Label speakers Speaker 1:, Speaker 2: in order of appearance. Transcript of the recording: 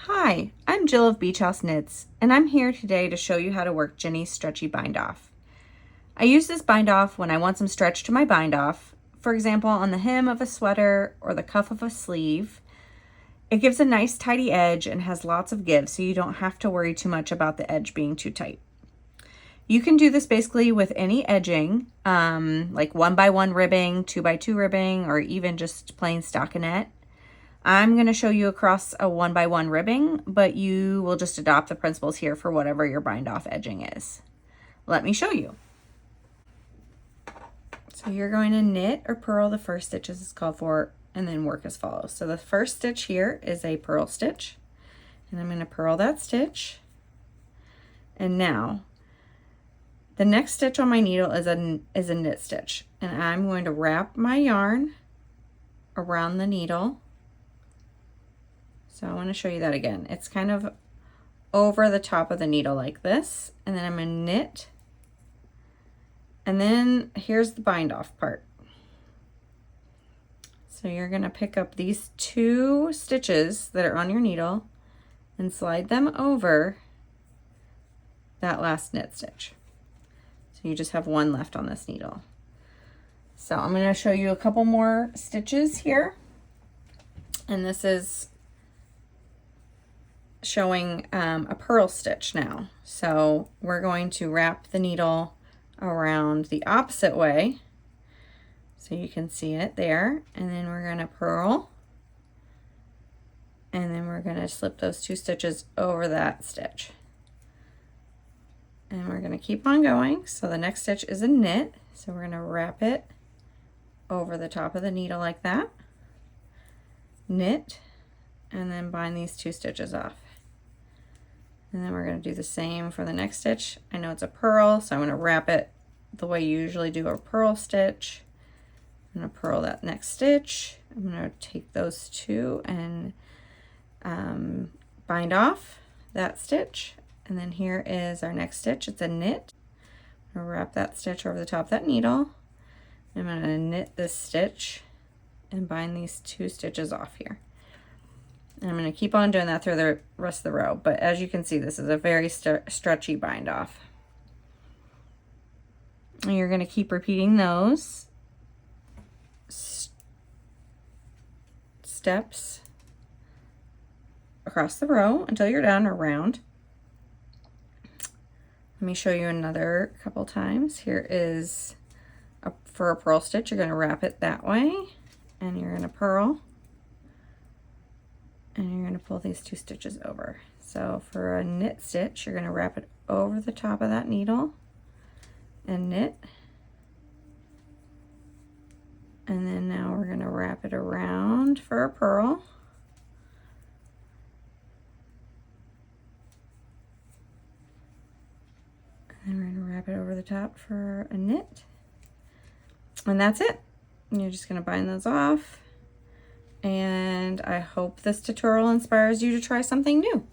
Speaker 1: Hi, I'm Jill of Beach House Knits, and I'm here today to show you how to work Jeny's Stretchy bind off. I use this bind off when I want some stretch to my bind off, for example on the hem of a sweater or the cuff of a sleeve. It gives a nice tidy edge and has lots of give, so you don't have to worry too much about the edge being too tight. You can do this basically with any edging, like 1x1 ribbing, 2x2 ribbing, or even just plain stockinette. I'm going to show you across a 1x1 ribbing, but you will just adopt the principles here for whatever your bind off edging is. Let me show you. So you're going to knit or purl the first stitch as it's called for, and then work as follows. So the first stitch here is a purl stitch, and I'm going to purl that stitch. And now the next stitch on my needle is a knit stitch, and I'm going to wrap my yarn around the needle. So I want to show you that again. It's kind of over the top of the needle like this, and then I'm going to knit, and then here's the bind off part. So you're going to pick up these two stitches that are on your needle and slide them over that last knit stitch. So you just have one left on this needle. So I'm going to show you a couple more stitches here, and this is showing a purl stitch now. So we're going to wrap the needle around the opposite way so you can see it there, and then we're going to purl, and then we're going to slip those two stitches over that stitch, and we're going to keep on going. So the next stitch is a knit, so we're going to wrap it over the top of the needle like that, knit, and then bind these two stitches off. And then we're going to do the same for the next stitch. I know it's a purl, so I'm going to wrap it the way you usually do a purl stitch. I'm going to purl that next stitch. I'm going to take those two and bind off that stitch. And then here is our next stitch. It's a knit. I'm going to wrap that stitch over the top of that needle. I'm going to knit this stitch and bind these two stitches off here. And I'm going to keep on doing that through the rest of the row. But as you can see, this is a very stretchy bind off. And you're going to keep repeating those steps across the row until you're done, or round. Let me show you another couple times. Here is for a purl stitch, you're going to wrap it that way, and you're going to purl. And you're going to pull these two stitches over. So for a knit stitch, you're going to wrap it over the top of that needle and knit. And then now we're going to wrap it around for a purl. And then we're going to wrap it over the top for a knit. And that's it. And you're just going to bind those off. And I hope this tutorial inspires you to try something new.